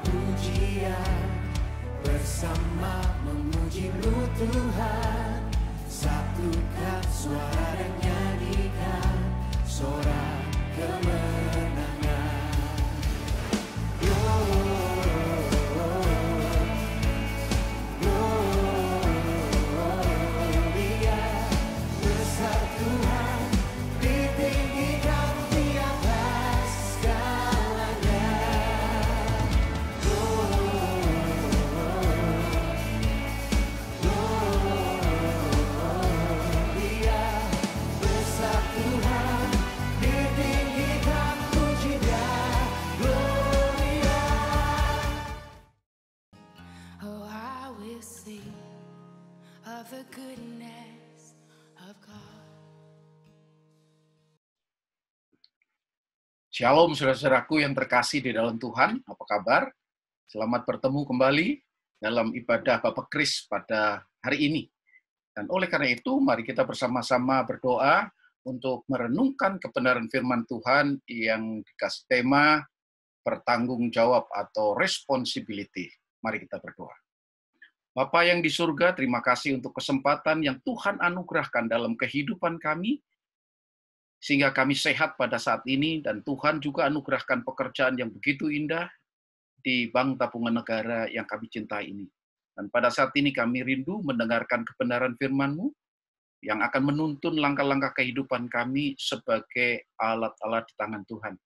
pujian bersama memuji-Mu Tuhan. Satukan suara dan nyanyikan sorak kemenangan. Gloria, besar Tuhan, ditinggikan di atas segalanya. Gloria, besar Tuhan, ditinggikan puji-Nya. Gloria. Oh, I will sing of the goodness of God. Shalom saudara-saudaraku yang terkasih di dalam Tuhan, apa kabar? Selamat bertemu kembali dalam ibadah Bapak Kris pada hari ini. Dan oleh karena itu, mari kita bersama-sama berdoa untuk merenungkan kebenaran firman Tuhan yang dikasih tema bertanggung jawab atau responsibility. Mari kita berdoa. Bapa yang di surga, terima kasih untuk kesempatan yang Tuhan anugerahkan dalam kehidupan kami, sehingga kami sehat pada saat ini, dan Tuhan juga anugerahkan pekerjaan yang begitu indah di Bank Tabungan Negara yang kami cintai ini. Dan pada saat ini kami rindu mendengarkan kebenaran firman-Mu yang akan menuntun langkah-langkah kehidupan kami sebagai alat-alat di tangan Tuhan.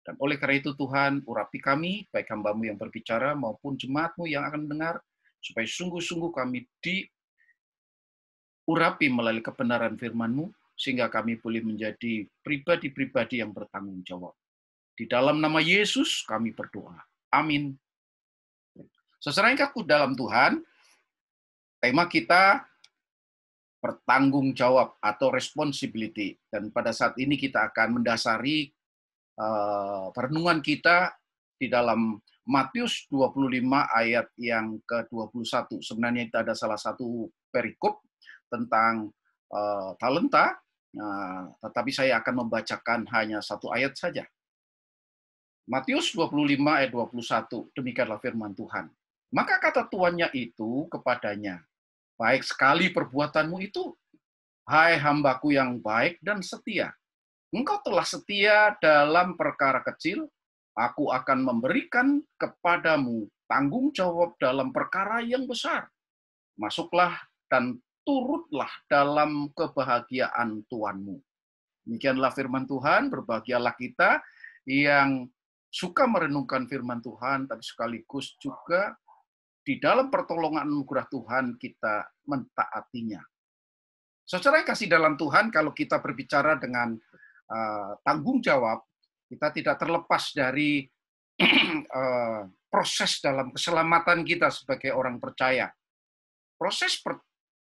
Dan oleh karena itu Tuhan, urapi kami, baik hamba-Mu yang berbicara maupun jemaat-Mu yang akan mendengar, supaya sungguh-sungguh kami diurapi melalui kebenaran firman-Mu, sehingga kami boleh menjadi pribadi-pribadi yang bertanggung jawab. Di dalam nama Yesus kami berdoa. Amin. Saudara yang kekasih dalam Tuhan, tema kita bertanggung jawab atau responsibility. Dan pada saat ini kita akan mendasari perenungan kita di dalam Matius 25 ayat yang ke-21. Sebenarnya itu ada salah satu perikop tentang talenta, tetapi saya akan membacakan hanya satu ayat saja. Matius 25 ayat 21, demikianlah firman Tuhan. Maka kata tuannya itu kepadanya, baik sekali perbuatanmu itu, hai hambaku yang baik dan setia. Engkau telah setia dalam perkara kecil, aku akan memberikan kepadamu tanggung jawab dalam perkara yang besar. Masuklah dan turutlah dalam kebahagiaan Tuanmu. Demikianlah firman Tuhan, berbahagialah kita yang suka merenungkan firman Tuhan, tapi sekaligus juga di dalam pertolongan anugerah Tuhan kita mentaatinya. Saudara yang kasih dalam Tuhan, kalau kita berbicara dengan tanggung jawab, kita tidak terlepas dari proses dalam keselamatan kita sebagai orang percaya. Proses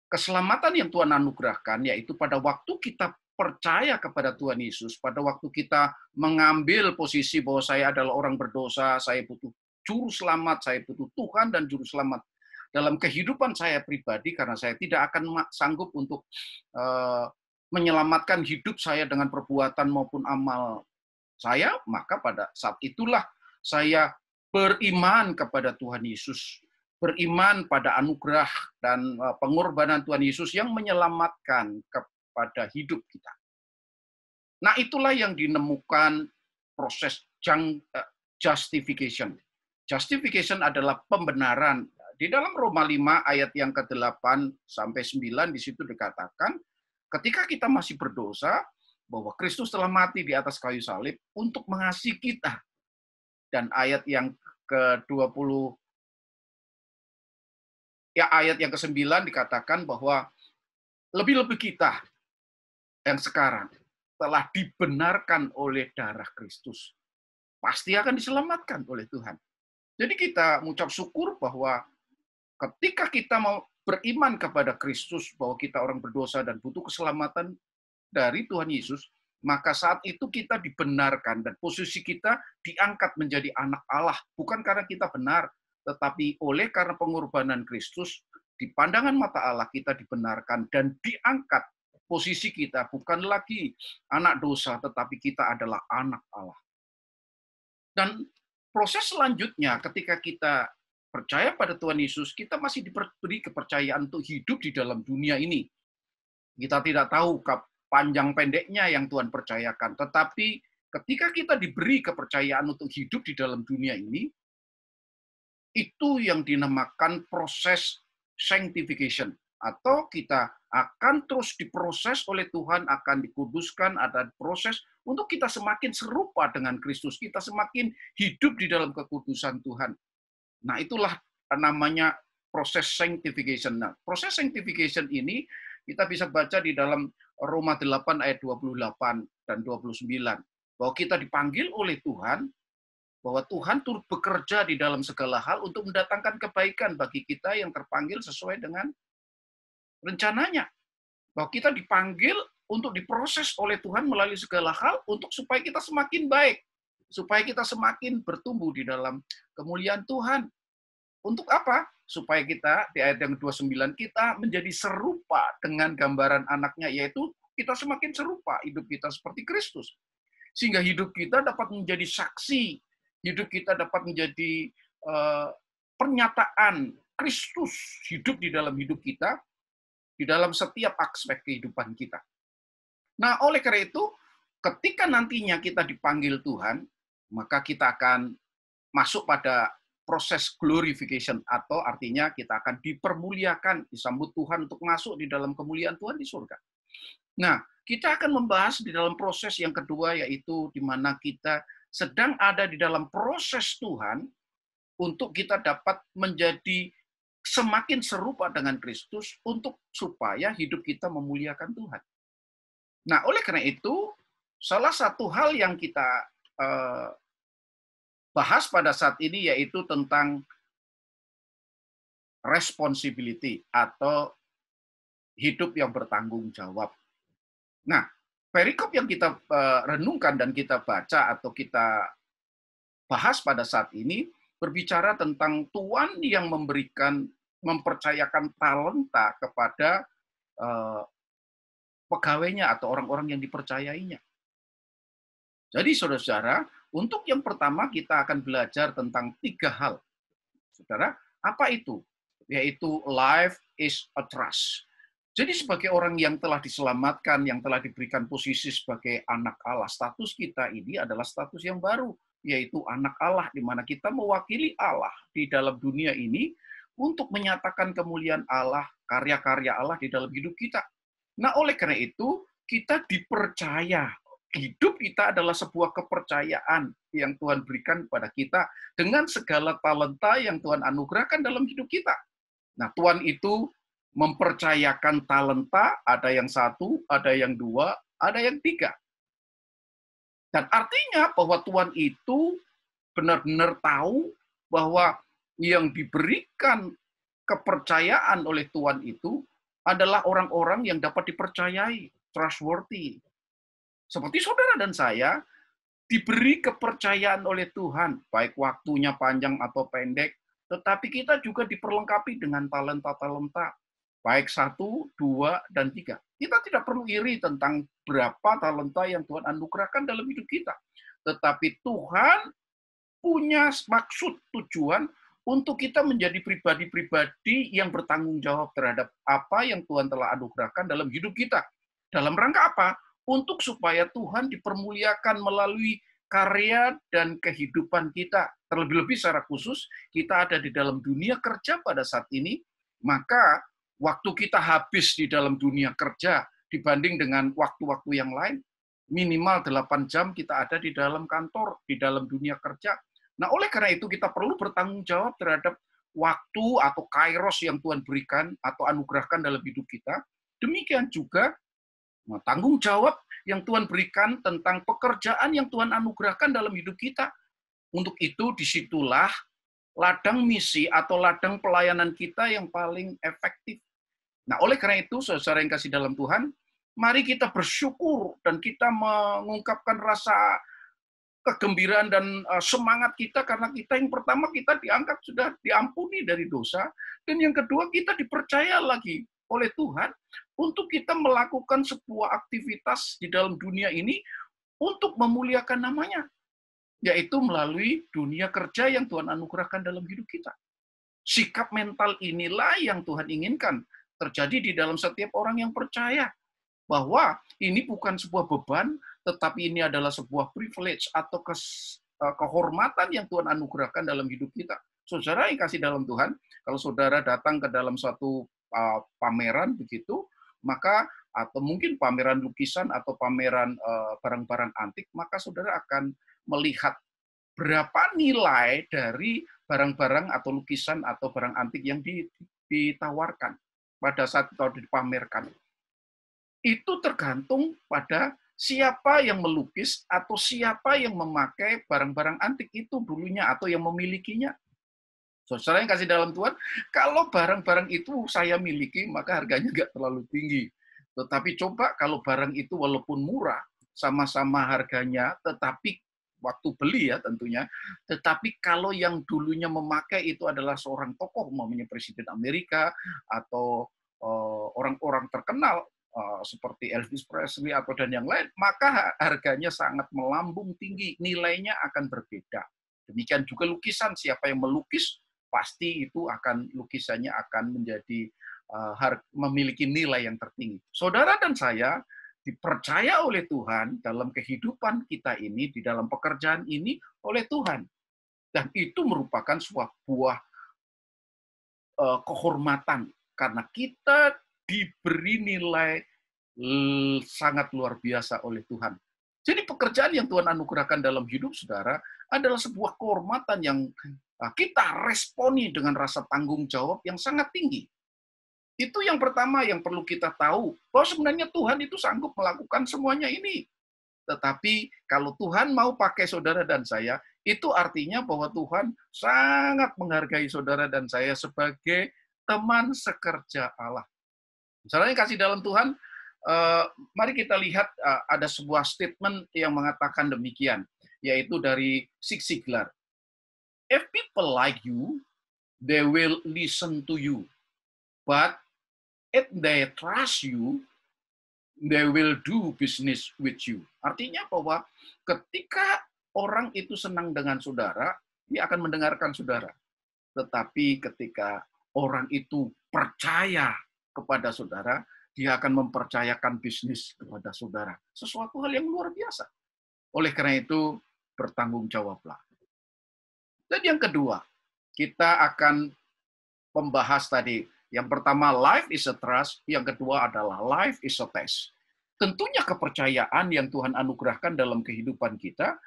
keselamatan yang Tuhan anugerahkan, yaitu pada waktu kita percaya kepada Tuhan Yesus, pada waktu kita mengambil posisi bahwa saya adalah orang berdosa, saya butuh juru selamat, saya butuh Tuhan dan juru selamat dalam kehidupan saya pribadi, karena saya tidak akan sanggup untuk menyelamatkan hidup saya dengan perbuatan maupun amal saya, maka pada saat itulah saya beriman kepada Tuhan Yesus, beriman pada anugerah dan pengorbanan Tuhan Yesus yang menyelamatkan pada hidup kita. Nah, itulah yang dinemukan proses justification. Justification adalah pembenaran. Di dalam Roma 5 ayat yang ke-8 sampai 9 di situ dikatakan, ketika kita masih berdosa, bahwa Kristus telah mati di atas kayu salib untuk mengasihi kita. Dan ayat yang ke-20 ayat yang ke-9 dikatakan bahwa lebih-lebih kita yang sekarang telah dibenarkan oleh darah Kristus, pasti akan diselamatkan oleh Tuhan. Jadi kita mengucap syukur bahwa ketika kita mau beriman kepada Kristus, bahwa kita orang berdosa dan butuh keselamatan dari Tuhan Yesus, maka saat itu kita dibenarkan dan posisi kita diangkat menjadi anak Allah, bukan karena kita benar, tetapi oleh karena pengorbanan Kristus, di pandangan mata Allah kita dibenarkan dan diangkat. Posisi kita bukan lagi anak dosa, tetapi kita adalah anak Allah. Dan proses selanjutnya ketika kita percaya pada Tuhan Yesus, kita masih diberi kepercayaan untuk hidup di dalam dunia ini. Kita tidak tahu panjang pendeknya yang Tuhan percayakan, tetapi ketika kita diberi kepercayaan untuk hidup di dalam dunia ini, itu yang dinamakan proses sanctification, atau kita akan terus diproses oleh Tuhan, akan dikuduskan, ada proses untuk kita semakin serupa dengan Kristus, kita semakin hidup di dalam kekudusan Tuhan. Nah, itulah namanya proses sanctification. Nah, proses sanctification ini kita bisa baca di dalam Roma 8 ayat 28 dan 29, bahwa kita dipanggil oleh Tuhan, bahwa Tuhan turut bekerja di dalam segala hal untuk mendatangkan kebaikan bagi kita yang terpanggil sesuai dengan rencananya. Bahwa kita dipanggil untuk diproses oleh Tuhan melalui segala hal untuk supaya kita semakin baik, supaya kita semakin bertumbuh di dalam kemuliaan Tuhan. Untuk apa? Supaya kita, di ayat yang 29, kita menjadi serupa dengan gambaran anaknya, yaitu kita semakin serupa, hidup kita seperti Kristus. Sehingga hidup kita dapat menjadi saksi, hidup kita dapat menjadi pernyataan Kristus hidup di dalam hidup kita, di dalam setiap aspek kehidupan kita. Nah, oleh karena itu, ketika nantinya kita dipanggil Tuhan, maka kita akan masuk pada proses glorification, atau artinya kita akan dipermuliakan, disambut Tuhan untuk masuk di dalam kemuliaan Tuhan di surga. Nah, kita akan membahas di dalam proses yang kedua, yaitu di mana kita sedang ada di dalam proses Tuhan untuk kita dapat menjadi semakin serupa dengan Kristus untuk supaya hidup kita memuliakan Tuhan. Nah, oleh karena itu, salah satu hal yang kita bahas pada saat ini yaitu tentang responsibility atau hidup yang bertanggung jawab. Nah, perikop yang kita renungkan dan kita baca atau kita bahas pada saat ini berbicara tentang Tuhan yang mempercayakan talenta kepada pegawainya atau orang-orang yang dipercayainya. Jadi saudara-saudara, untuk yang pertama kita akan belajar tentang 3 hal. Saudara, apa itu? Yaitu life is a trust. Jadi sebagai orang yang telah diselamatkan, yang telah diberikan posisi sebagai anak Allah, status kita ini adalah status yang baru, yaitu anak Allah, di mana kita mewakili Allah di dalam dunia ini untuk menyatakan kemuliaan Allah, karya-karya Allah di dalam hidup kita. Nah, oleh karena itu, kita dipercaya. Hidup kita adalah sebuah kepercayaan yang Tuhan berikan kepada kita dengan segala talenta yang Tuhan anugerahkan dalam hidup kita. Nah, Tuhan itu mempercayakan talenta, ada yang 1, ada yang 2, ada yang 3. Dan artinya bahwa Tuhan itu benar-benar tahu bahwa yang diberikan kepercayaan oleh Tuhan itu adalah orang-orang yang dapat dipercayai, trustworthy. Seperti saudara dan saya diberi kepercayaan oleh Tuhan, baik waktunya panjang atau pendek, tetapi kita juga diperlengkapi dengan talenta-talenta, baik 1, 2, dan 3. Kita tidak perlu iri tentang berapa talenta yang Tuhan anugerahkan dalam hidup kita. Tetapi Tuhan punya maksud, tujuan untuk kita menjadi pribadi-pribadi yang bertanggung jawab terhadap apa yang Tuhan telah anugerahkan dalam hidup kita. Dalam rangka apa? Untuk supaya Tuhan dipermuliakan melalui karya dan kehidupan kita. Terlebih-lebih secara khusus, kita ada di dalam dunia kerja pada saat ini, maka waktu kita habis di dalam dunia kerja dibanding dengan waktu-waktu yang lain, minimal 8 jam kita ada di dalam kantor, di dalam dunia kerja. Nah, oleh karena itu kita perlu bertanggung jawab terhadap waktu atau kairos yang Tuhan berikan atau anugerahkan dalam hidup kita. Demikian juga tanggung jawab yang Tuhan berikan tentang pekerjaan yang Tuhan anugerahkan dalam hidup kita. Untuk itu, disitulah ladang misi atau ladang pelayanan kita yang paling efektif. Nah, oleh karena itu, saudara yang kasih dalam Tuhan, mari kita bersyukur dan kita mengungkapkan rasa kegembiraan dan semangat kita karena kita yang pertama kita diangkat sudah diampuni dari dosa, dan yang kedua kita dipercaya lagi oleh Tuhan untuk kita melakukan sebuah aktivitas di dalam dunia ini untuk memuliakan namanya. yaitu melalui dunia kerja yang Tuhan anugerahkan dalam hidup kita. Sikap mental inilah yang Tuhan inginkan terjadi di dalam setiap orang yang percaya, bahwa ini bukan sebuah beban, tetapi ini adalah sebuah privilege atau kehormatan yang Tuhan anugerahkan dalam hidup kita. Saudara yang kasih dalam Tuhan, kalau saudara datang ke dalam suatu pameran begitu, maka atau mungkin pameran lukisan atau pameran barang-barang antik, maka saudara akan melihat berapa nilai dari barang-barang atau lukisan atau barang antik yang ditawarkan pada saat itu dipamerkan. Itu tergantung pada siapa yang melukis atau siapa yang memakai barang-barang antik itu dulunya atau yang memilikinya. Saudara yang kasih dalam Tuhan, kalau barang-barang itu saya miliki, maka harganya nggak terlalu tinggi. Tetapi coba kalau barang itu walaupun murah, sama-sama harganya, tetapi waktu beli ya tentunya, tetapi kalau yang dulunya memakai itu adalah seorang tokoh, umpamanya Presiden Amerika, atau orang-orang terkenal, seperti Elvis Presley atau dan yang lain, maka harganya sangat melambung tinggi, nilainya akan berbeda. Demikian juga lukisan, siapa yang melukis, pasti itu akan lukisannya akan menjadi memiliki nilai yang tertinggi. Saudara dan saya dipercaya oleh Tuhan dalam kehidupan kita ini, di dalam pekerjaan ini oleh Tuhan. Dan itu merupakan sebuah kehormatan, karena kita diberi nilai sangat luar biasa oleh Tuhan. Jadi pekerjaan yang Tuhan anugerahkan dalam hidup saudara adalah sebuah kehormatan yang kita responi dengan rasa tanggung jawab yang sangat tinggi. Itu yang pertama yang perlu kita tahu, bahwa sebenarnya Tuhan itu sanggup melakukan semuanya ini. Tetapi kalau Tuhan mau pakai saudara dan saya, itu artinya bahwa Tuhan sangat menghargai saudara dan saya sebagai teman sekerja Allah. Misalnya kasih dalam Tuhan, mari kita lihat ada sebuah statement yang mengatakan demikian, yaitu dari Zig Ziglar. If people like you, they will listen to you. But if they trust you, they will do business with you. Artinya bahwa ketika orang itu senang dengan saudara, dia akan mendengarkan saudara. Tetapi ketika orang itu percaya kepada saudara, dia akan mempercayakan bisnis kepada saudara. Sesuatu hal yang luar biasa. Oleh karena itu, bertanggung jawablah. Dan yang kedua, kita akan membahas tadi. Yang pertama, life is a trust. Yang kedua adalah life is a test. Tentunya kepercayaan yang Tuhan anugerahkan dalam kehidupan kita,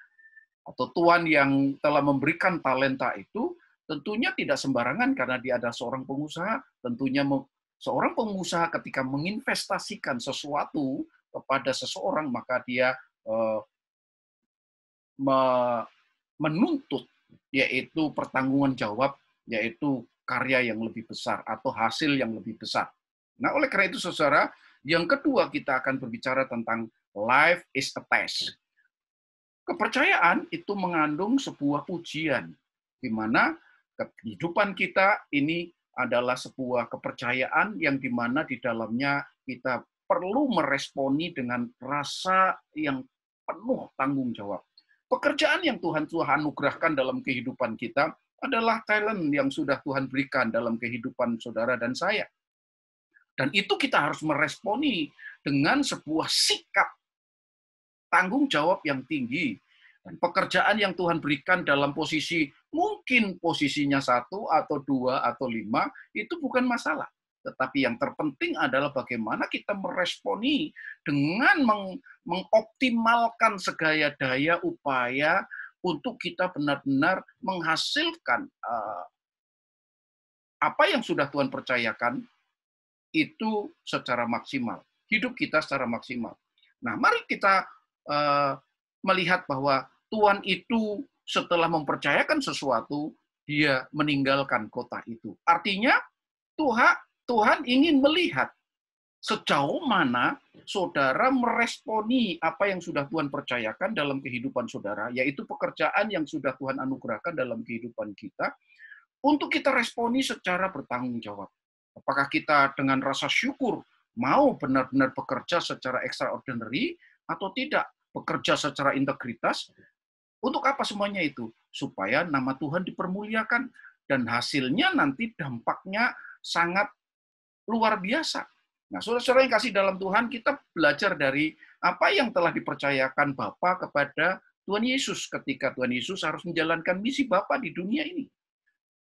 atau Tuhan yang telah memberikan talenta itu, tentunya tidak sembarangan karena dia adalah seorang pengusaha. Tentunya seorang pengusaha ketika menginvestasikan sesuatu kepada seseorang, maka dia menuntut, yaitu pertanggungan jawab, yaitu karya yang lebih besar atau hasil yang lebih besar. Nah, oleh karena itu, saudara, yang kedua kita akan berbicara tentang life is a test. Kepercayaan itu mengandung sebuah ujian, di mana kehidupan kita ini adalah sebuah kepercayaan yang di mana di dalamnya kita perlu meresponi dengan rasa yang penuh tanggung jawab. Pekerjaan yang Tuhan anugerahkan dalam kehidupan kita adalah talent yang sudah Tuhan berikan dalam kehidupan saudara dan saya. Dan itu kita harus meresponi dengan sebuah sikap tanggung jawab yang tinggi. Dan pekerjaan yang Tuhan berikan dalam posisi, mungkin posisinya 1 atau 2 atau 5, itu bukan masalah. Tetapi yang terpenting adalah bagaimana kita meresponi dengan mengoptimalkan segala daya upaya untuk kita benar-benar menghasilkan apa yang sudah Tuhan percayakan itu secara maksimal. Hidup kita secara maksimal. Nah, mari kita melihat bahwa Tuhan itu setelah mempercayakan sesuatu, dia meninggalkan kota itu. Artinya, Tuhan ingin melihat sejauh mana saudara meresponi apa yang sudah Tuhan percayakan dalam kehidupan saudara, yaitu pekerjaan yang sudah Tuhan anugerahkan dalam kehidupan kita, untuk kita responi secara bertanggung jawab. Apakah kita dengan rasa syukur mau benar-benar bekerja secara extraordinary atau tidak, bekerja secara integritas, Untuk apa semuanya itu? Supaya nama Tuhan dipermuliakan. Dan hasilnya nanti dampaknya sangat luar biasa. Nah, saudara-saudara yang kasih dalam Tuhan, kita belajar dari apa yang telah dipercayakan Bapa kepada Tuhan Yesus ketika Tuhan Yesus harus menjalankan misi Bapa di dunia ini.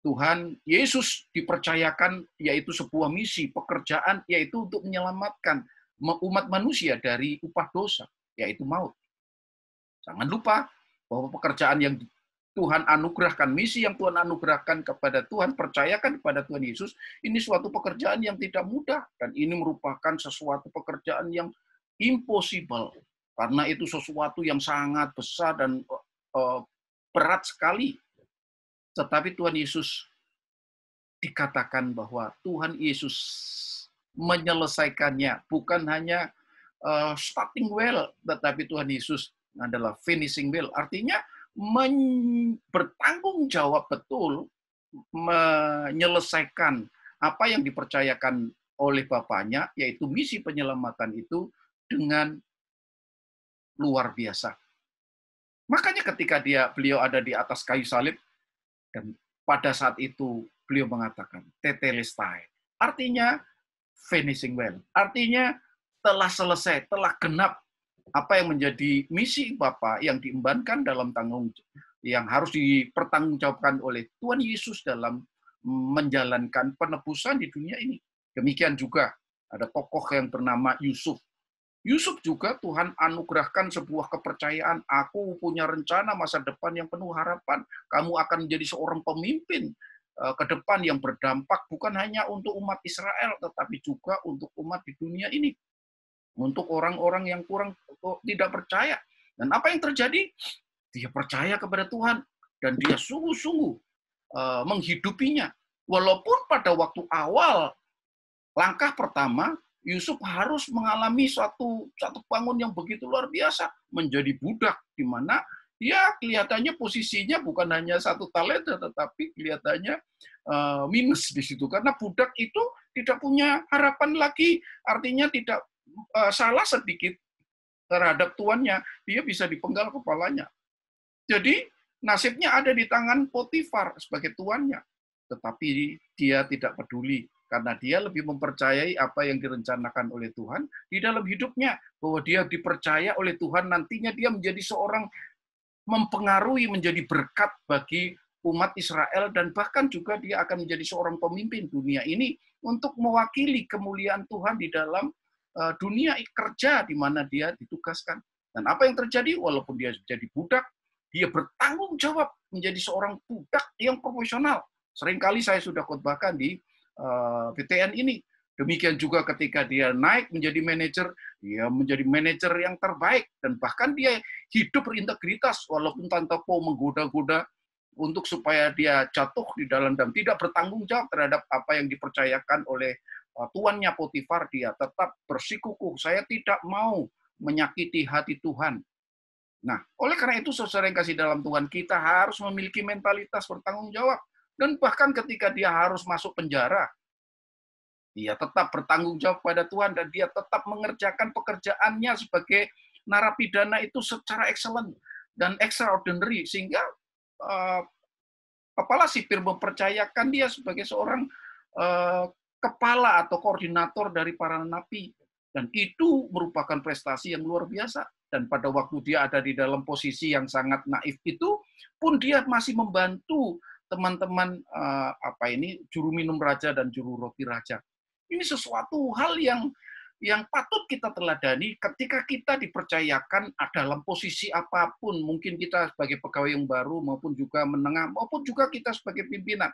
Tuhan Yesus dipercayakan yaitu sebuah misi, pekerjaan, yaitu untuk menyelamatkan umat manusia dari upah dosa, yaitu maut. Jangan lupa bahwa pekerjaan yang Tuhan anugerahkan, misi yang Tuhan anugerahkan kepada Tuhan, percayakan kepada Tuhan Yesus, ini suatu pekerjaan yang tidak mudah, dan ini merupakan sesuatu pekerjaan yang impossible, karena itu sesuatu yang sangat besar dan berat sekali. Tetapi Tuhan Yesus dikatakan bahwa Tuhan Yesus menyelesaikannya, bukan hanya starting well, tetapi Tuhan Yesus adalah finishing well. Artinya bertanggung jawab betul menyelesaikan apa yang dipercayakan oleh Bapaknya, yaitu misi penyelamatan itu dengan luar biasa. Makanya ketika beliau ada di atas kayu salib, dan pada saat itu beliau mengatakan, tetelestai, artinya finishing well, artinya telah selesai, telah genap apa yang menjadi misi Bapa yang diembankan dalam yang harus dipertanggungjawabkan oleh Tuhan Yesus dalam menjalankan penebusan di dunia ini. Demikian juga ada tokoh yang bernama Yusuf. Yusuf juga Tuhan anugerahkan sebuah kepercayaan, aku punya rencana masa depan yang penuh harapan. Kamu akan menjadi seorang pemimpin ke depan yang berdampak bukan hanya untuk umat Israel, tetapi juga untuk umat di dunia ini. Untuk orang-orang yang tidak percaya. Dan apa yang terjadi? Dia percaya kepada Tuhan dan dia sungguh-sungguh menghidupinya. Walaupun pada waktu awal, langkah pertama, Yusuf harus mengalami satu bangun yang begitu luar biasa, menjadi budak, di mana ya kelihatannya posisinya bukan hanya 1 talenta, tetapi kelihatannya minus di situ. Karena budak itu tidak punya harapan lagi, artinya tidak salah sedikit terhadap tuannya, dia bisa dipenggal kepalanya. Jadi nasibnya ada di tangan Potifar sebagai tuannya. Tetapi dia tidak peduli, karena dia lebih mempercayai apa yang direncanakan oleh Tuhan di dalam hidupnya. Bahwa dia dipercaya oleh Tuhan, nantinya dia menjadi seorang mempengaruhi, menjadi berkat bagi umat Israel, dan bahkan juga dia akan menjadi seorang pemimpin dunia ini untuk mewakili kemuliaan Tuhan di dalam dunia kerja di mana dia ditugaskan. Dan apa yang terjadi? Walaupun dia jadi budak, dia bertanggung jawab menjadi seorang budak yang profesional. Seringkali saya sudah khotbahkan di PTN ini. Demikian juga ketika dia naik menjadi manajer, dia menjadi manajer yang terbaik. Dan bahkan dia hidup berintegritas, walaupun Tante Po menggoda-goda untuk supaya dia jatuh di dalam dan tidak bertanggung jawab terhadap apa yang dipercayakan oleh tuannya Potifar, dia tetap bersikukuh, saya tidak mau menyakiti hati Tuhan. Nah, oleh karena itu, saudara yang kasih dalam Tuhan, kita harus memiliki mentalitas bertanggung jawab. Dan bahkan ketika dia harus masuk penjara, dia tetap bertanggung jawab pada Tuhan, dan dia tetap mengerjakan pekerjaannya sebagai narapidana itu secara excellent dan extraordinary, sehingga kepala sipir mempercayakan dia sebagai seorang kepala atau koordinator dari para napi. Dan itu merupakan prestasi yang luar biasa. Dan pada waktu dia ada di dalam posisi yang sangat naif itu, pun dia masih membantu teman-teman juru minum raja dan juru roti raja. Ini sesuatu hal yang patut kita teladani ketika kita dipercayakan dalam posisi apapun. Mungkin kita sebagai pegawai yang baru, maupun juga menengah, maupun juga kita sebagai pimpinan.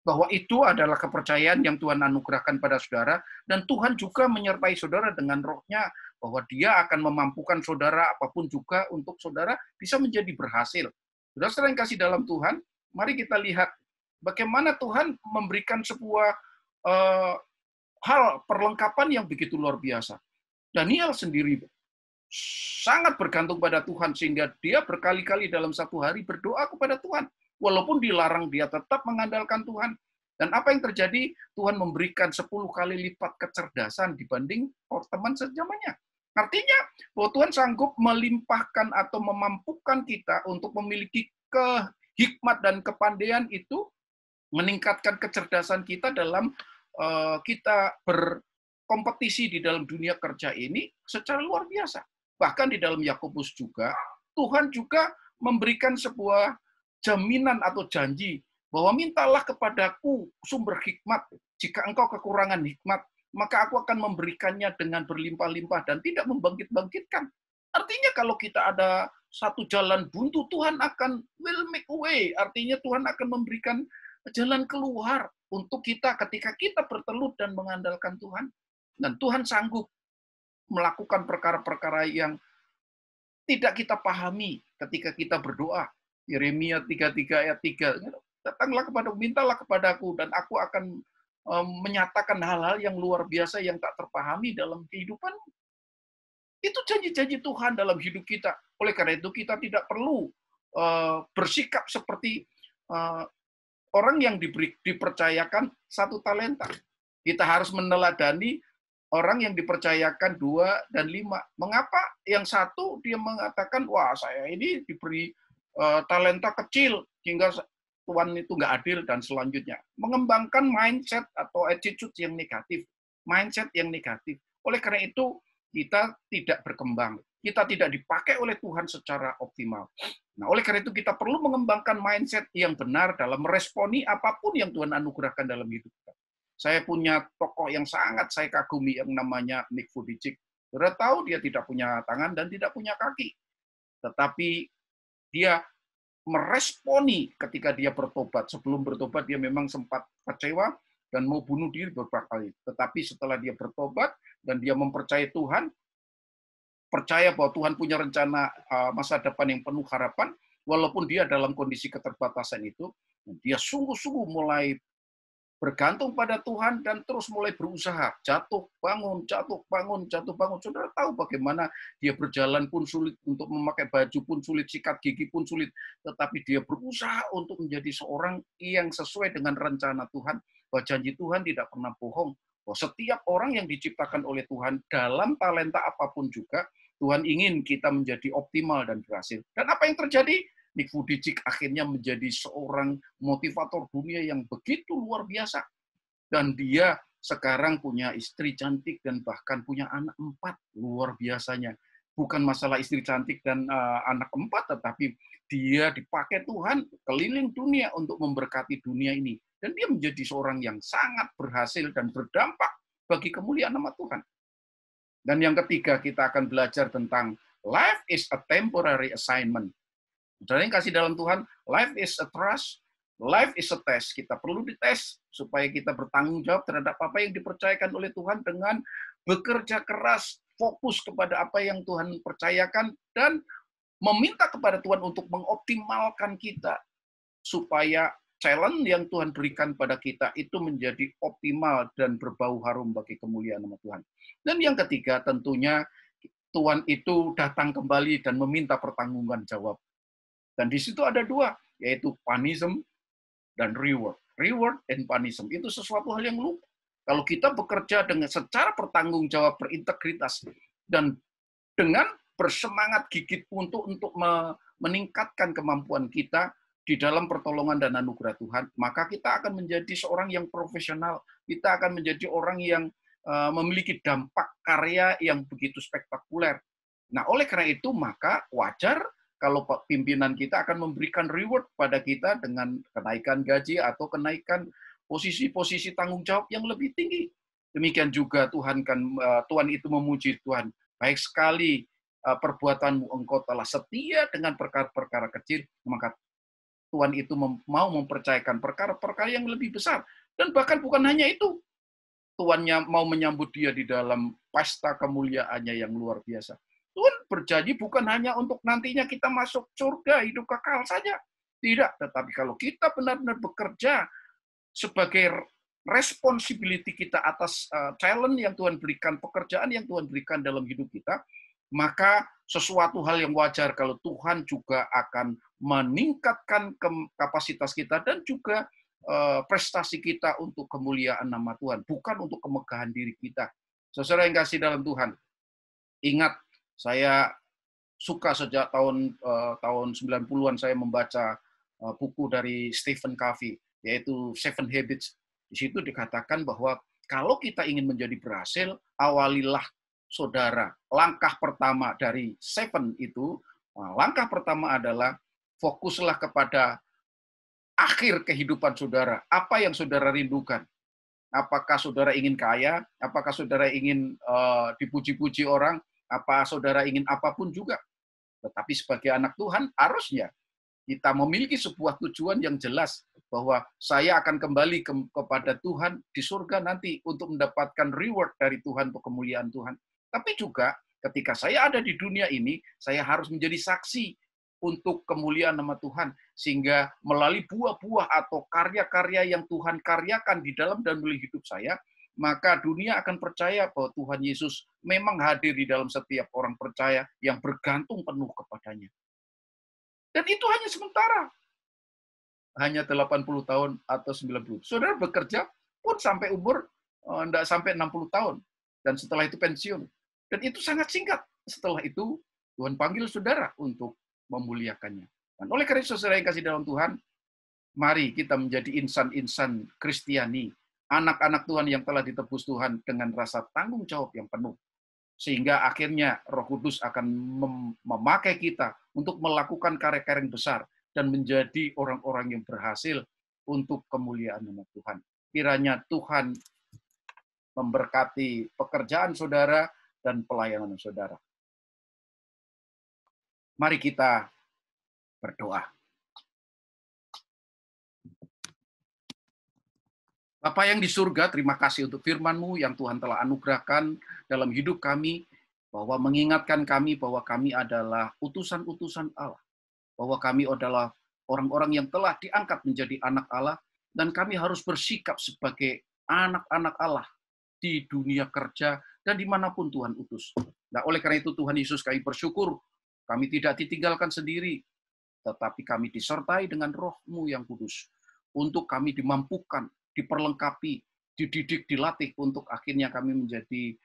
Bahwa itu adalah kepercayaan yang Tuhan anugerahkan pada saudara, dan Tuhan juga menyertai saudara dengan rohnya, bahwa dia akan memampukan saudara apapun juga untuk saudara bisa menjadi berhasil. Saudara yang kasih dalam Tuhan, mari kita lihat bagaimana Tuhan memberikan sebuah hal perlengkapan yang begitu luar biasa. Daniel sendiri sangat bergantung pada Tuhan, sehingga dia berkali-kali dalam satu hari berdoa kepada Tuhan. Walaupun dilarang, dia tetap mengandalkan Tuhan. Dan apa yang terjadi? Tuhan memberikan 10 kali lipat kecerdasan dibanding teman sejamannya. Artinya bahwa Tuhan sanggup melimpahkan atau memampukan kita untuk memiliki hikmat dan kepandaian itu, meningkatkan kecerdasan kita dalam kita berkompetisi di dalam dunia kerja ini secara luar biasa. Bahkan di dalam Yakobus juga, Tuhan juga memberikan sebuah jaminan atau janji bahwa mintalah kepadaku sumber hikmat. Jika engkau kekurangan hikmat, maka aku akan memberikannya dengan berlimpah-limpah dan tidak membangkit-bangkitkan. Artinya kalau kita ada satu jalan buntu, Tuhan akan will make a way. Artinya Tuhan akan memberikan jalan keluar untuk kita ketika kita bertelut dan mengandalkan Tuhan. Dan Tuhan sanggup melakukan perkara-perkara yang tidak kita pahami ketika kita berdoa. Yeremia 33 ayat 3. Datanglah kepadaku, mintalah kepadaku, dan aku akan menyatakan hal-hal yang luar biasa yang tak terpahami dalam kehidupan. Itu janji-janji Tuhan dalam hidup kita. Oleh karena itu kita tidak perlu bersikap seperti orang yang dipercayakan 1 talenta. Kita harus meneladani orang yang dipercayakan 2 dan 5. Mengapa yang 1 dia mengatakan, wah saya ini diberi talenta kecil, hingga Tuhan itu nggak adil, dan selanjutnya. Mengembangkan mindset atau attitude yang negatif. Mindset yang negatif. Oleh karena itu, kita tidak berkembang. Kita tidak dipakai oleh Tuhan secara optimal. Nah, oleh karena itu kita perlu mengembangkan mindset yang benar dalam meresponi apapun yang Tuhan anugerahkan dalam hidup kita. Saya punya tokoh yang sangat saya kagumi yang namanya Nick Vujicic. Saudara tahu dia tidak punya tangan dan tidak punya kaki. Tetapi dia meresponi ketika dia bertobat. Sebelum bertobat dia memang sempat kecewa dan mau bunuh diri beberapa kali. Tetapi setelah dia bertobat dan dia mempercayai Tuhan, percaya bahwa Tuhan punya rencana masa depan yang penuh harapan, walaupun dia dalam kondisi keterbatasan itu, dia sungguh-sungguh mulai bergantung pada Tuhan dan terus mulai berusaha. Jatuh, bangun, jatuh, bangun, jatuh, bangun. Saudara tahu bagaimana dia berjalan pun sulit, untuk memakai baju pun sulit, sikat gigi pun sulit. Tetapi dia berusaha untuk menjadi seorang yang sesuai dengan rencana Tuhan, bahwa janji Tuhan tidak pernah bohong. Bahwa setiap orang yang diciptakan oleh Tuhan dalam talenta apapun juga, Tuhan ingin kita menjadi optimal dan berhasil. Dan apa yang terjadi? Nick Vujicic akhirnya menjadi seorang motivator dunia yang begitu luar biasa. Dan dia sekarang punya istri cantik dan bahkan punya anak 4, luar biasanya. Bukan masalah istri cantik dan anak 4, tetapi dia dipakai Tuhan keliling dunia untuk memberkati dunia ini. Dan dia menjadi seorang yang sangat berhasil dan berdampak bagi kemuliaan nama Tuhan. Dan yang ketiga, kita akan belajar tentang life is a temporary assignment. Saudara yang kasih dalam Tuhan, life is a trust, life is a test. Kita perlu dites supaya kita bertanggung jawab terhadap apa yang dipercayakan oleh Tuhan dengan bekerja keras, fokus kepada apa yang Tuhan percayakan, dan meminta kepada Tuhan untuk mengoptimalkan kita supaya challenge yang Tuhan berikan pada kita itu menjadi optimal dan berbau harum bagi kemuliaan nama Tuhan. Dan yang ketiga, tentunya Tuhan itu datang kembali dan meminta pertanggungjawaban jawab. Dan di situ ada 2, yaitu punishment dan reward. Reward and punishment itu sesuatu hal yang lupa. Kalau kita bekerja dengan secara bertanggung jawab, berintegritas, dan dengan bersemangat gigit untuk meningkatkan kemampuan kita di dalam pertolongan dan anugerah Tuhan, maka kita akan menjadi seorang yang profesional. Kita akan menjadi orang yang memiliki dampak karya yang begitu spektakuler. Nah, oleh karena itu, maka wajar kalau pimpinan kita akan memberikan reward pada kita dengan kenaikan gaji atau kenaikan posisi-posisi tanggung jawab yang lebih tinggi. Demikian juga Tuhan itu memuji Tuhan. Baik sekali perbuatanmu, engkau telah setia dengan perkara-perkara kecil, maka Tuhan itu mau mempercayakan perkara-perkara yang lebih besar. Dan bahkan bukan hanya itu, Tuhannya mau menyambut dia di dalam pesta kemuliaannya yang luar biasa. Tuhan berjanji bukan hanya untuk nantinya kita masuk surga, hidup kekal saja. Tidak, tetapi kalau kita benar-benar bekerja sebagai responsibility kita atas challenge yang Tuhan berikan, pekerjaan yang Tuhan berikan dalam hidup kita, maka sesuatu hal yang wajar kalau Tuhan juga akan meningkatkan kapasitas kita dan juga prestasi kita untuk kemuliaan nama Tuhan, bukan untuk kemegahan diri kita. Saudara yang kasih dalam Tuhan, Ingat, saya suka sejak tahun 90-an saya membaca buku dari Stephen Covey, yaitu Seven Habits. Di situ dikatakan bahwa kalau kita ingin menjadi berhasil, awalilah saudara. Langkah pertama dari Seven itu, langkah pertama adalah fokuslah kepada akhir kehidupan saudara. Apa yang saudara rindukan? Apakah saudara ingin kaya? Apakah saudara ingin dipuji-puji orang? Apa saudara ingin apapun juga? Tetapi sebagai anak Tuhan, harusnya kita memiliki sebuah tujuan yang jelas bahwa saya akan kembali kepada Tuhan di surga nanti untuk mendapatkan reward dari Tuhan untuk kemuliaan Tuhan. Tapi juga ketika saya ada di dunia ini, saya harus menjadi saksi untuk kemuliaan nama Tuhan, sehingga melalui buah-buah atau karya-karya yang Tuhan karyakan di dalam dan melalui hidup saya, maka dunia akan percaya bahwa Tuhan Yesus memang hadir di dalam setiap orang percaya yang bergantung penuh kepadanya. Dan itu hanya sementara. Hanya 80 tahun atau 90. Saudara bekerja pun sampai umur tidak sampai 60 tahun. Dan setelah itu pensiun. Dan itu sangat singkat. Setelah itu Tuhan panggil saudara untuk memuliakannya. Dan oleh karena itu, saudara yang kasih dalam Tuhan, mari kita menjadi insan-insan Kristiani, anak-anak Tuhan yang telah ditebus Tuhan dengan rasa tanggung jawab yang penuh. Sehingga akhirnya Roh Kudus akan memakai kita untuk melakukan karya-karya yang besar dan menjadi orang-orang yang berhasil untuk kemuliaan nama Tuhan. Kiranya Tuhan memberkati pekerjaan saudara dan pelayanan saudara. Mari kita berdoa. Bapa yang di surga, terima kasih untuk firman-Mu yang Tuhan telah anugerahkan dalam hidup kami, bahwa mengingatkan kami bahwa kami adalah utusan-utusan Allah, bahwa kami adalah orang-orang yang telah diangkat menjadi anak Allah, dan kami harus bersikap sebagai anak-anak Allah di dunia kerja dan dimanapun Tuhan utus. Nah, oleh karena itu Tuhan Yesus, kami bersyukur, kami tidak ditinggalkan sendiri, tetapi kami disertai dengan Roh-Mu yang kudus, untuk kami dimampukan, diperlengkapi, dididik, dilatih, untuk akhirnya kami menjadi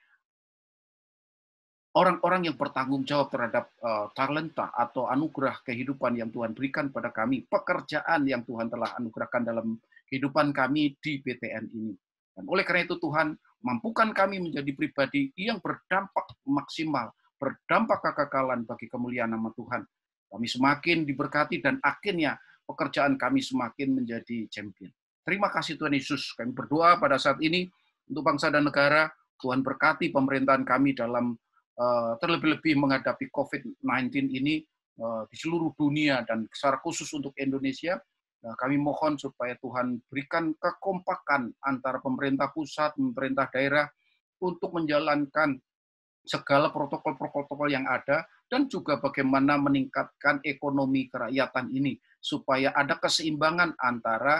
orang-orang yang bertanggung jawab terhadap talenta atau anugerah kehidupan yang Tuhan berikan pada kami, pekerjaan yang Tuhan telah anugerahkan dalam kehidupan kami di BTN ini. Dan oleh karena itu Tuhan, mampukan kami menjadi pribadi yang berdampak maksimal, berdampak kekekalan bagi kemuliaan nama Tuhan. Kami semakin diberkati dan akhirnya pekerjaan kami semakin menjadi champion. Terima kasih Tuhan Yesus. Kami berdoa pada saat ini untuk bangsa dan negara. Tuhan berkati pemerintahan kami dalam terlebih-lebih menghadapi COVID-19 ini di seluruh dunia dan secara khusus untuk Indonesia. Kami mohon supaya Tuhan berikan kekompakan antara pemerintah pusat, pemerintah daerah untuk menjalankan segala protokol-protokol yang ada dan juga bagaimana meningkatkan ekonomi kerakyatan ini supaya ada keseimbangan antara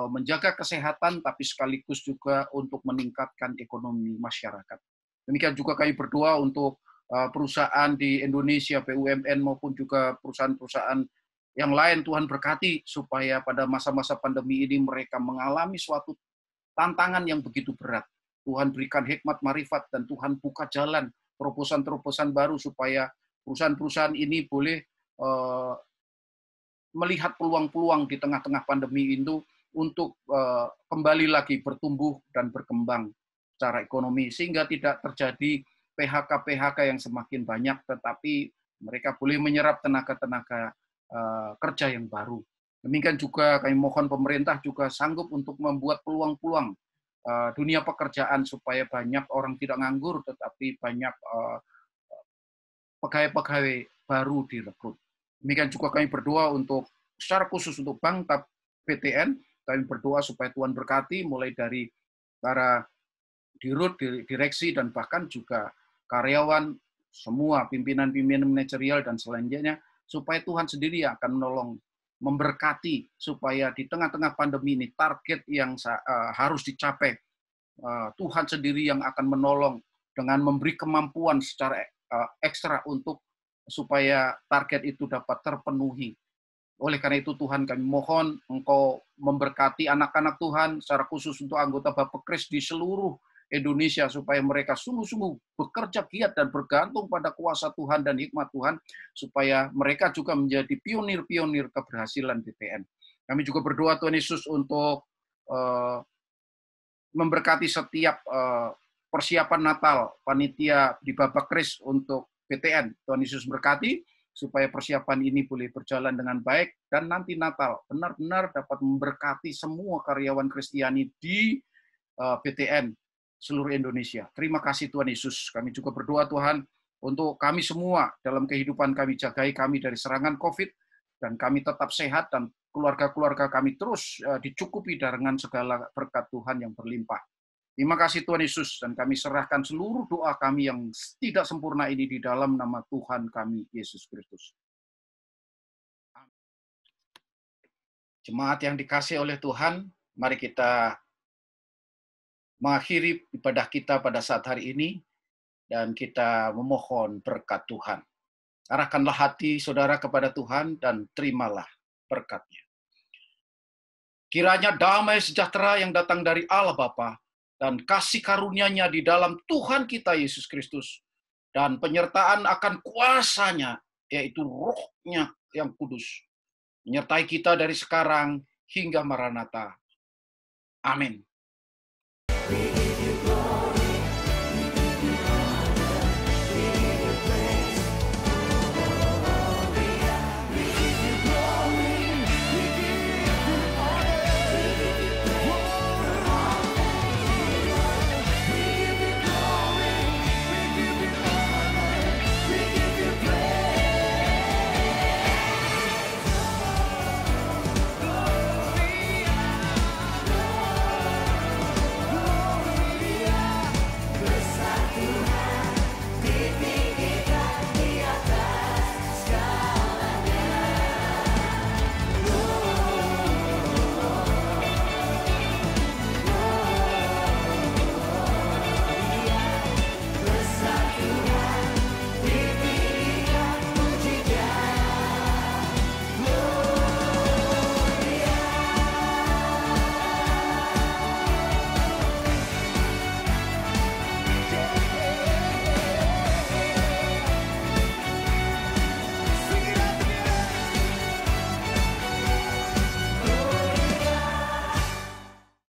menjaga kesehatan, tapi sekaligus juga untuk meningkatkan ekonomi masyarakat. Demikian juga kami berdoa untuk perusahaan di Indonesia, BUMN maupun juga perusahaan-perusahaan yang lain. Tuhan berkati supaya pada masa-masa pandemi ini mereka mengalami suatu tantangan yang begitu berat. Tuhan berikan hikmat, marifat, dan Tuhan buka jalan, terobosan-terobosan baru supaya perusahaan-perusahaan ini boleh melihat peluang-peluang di tengah-tengah pandemi itu untuk kembali lagi bertumbuh dan berkembang secara ekonomi, sehingga tidak terjadi PHK-PHK yang semakin banyak, tetapi mereka boleh menyerap tenaga-tenaga kerja yang baru. Demikian juga kami mohon pemerintah juga sanggup untuk membuat peluang-peluang dunia pekerjaan supaya banyak orang tidak nganggur, tetapi banyak pegawai-pegawai baru direkrut. Demikian juga kami berdoa untuk secara khusus untuk Bank BTN. Kami berdoa supaya Tuhan berkati mulai dari para dirut, direksi, dan bahkan juga karyawan, semua pimpinan-pimpinan manajerial dan selanjutnya, supaya Tuhan sendiri akan menolong, memberkati, supaya di tengah-tengah pandemi ini target yang harus dicapai, Tuhan sendiri yang akan menolong dengan memberi kemampuan secara ekstra untuk supaya target itu dapat terpenuhi. Oleh karena itu Tuhan, kami mohon Engkau memberkati anak-anak Tuhan, secara khusus untuk anggota Bapakris di seluruh Indonesia supaya mereka sungguh-sungguh bekerja giat dan bergantung pada kuasa Tuhan dan hikmat Tuhan supaya mereka juga menjadi pionir-pionir keberhasilan BTN. Kami juga berdoa Tuhan Yesus untuk memberkati setiap persiapan Natal panitia di Babak Kris untuk BTN. Tuhan Yesus berkati supaya persiapan ini boleh berjalan dengan baik dan nanti Natal benar-benar dapat memberkati semua karyawan Kristiani di BTN seluruh Indonesia. Terima kasih Tuhan Yesus. Kami juga berdoa Tuhan untuk kami semua dalam kehidupan kami, jagai kami dari serangan COVID dan kami tetap sehat dan keluarga-keluarga kami terus dicukupi dengan segala berkat Tuhan yang berlimpah. Terima kasih Tuhan Yesus, dan kami serahkan seluruh doa kami yang tidak sempurna ini di dalam nama Tuhan kami, Yesus Kristus. Jemaat yang dikasihi oleh Tuhan, mari kita mengakhiri ibadah kita pada saat hari ini, dan kita memohon berkat Tuhan. Arahkanlah hati saudara kepada Tuhan, dan terimalah berkat-Nya. Kiranya damai sejahtera yang datang dari Allah Bapa, dan kasih karunia-Nya di dalam Tuhan kita Yesus Kristus, dan penyertaan akan kuasa-Nya, yaitu Roh-Nya yang kudus, menyertai kita dari sekarang hingga Maranatha. Amin.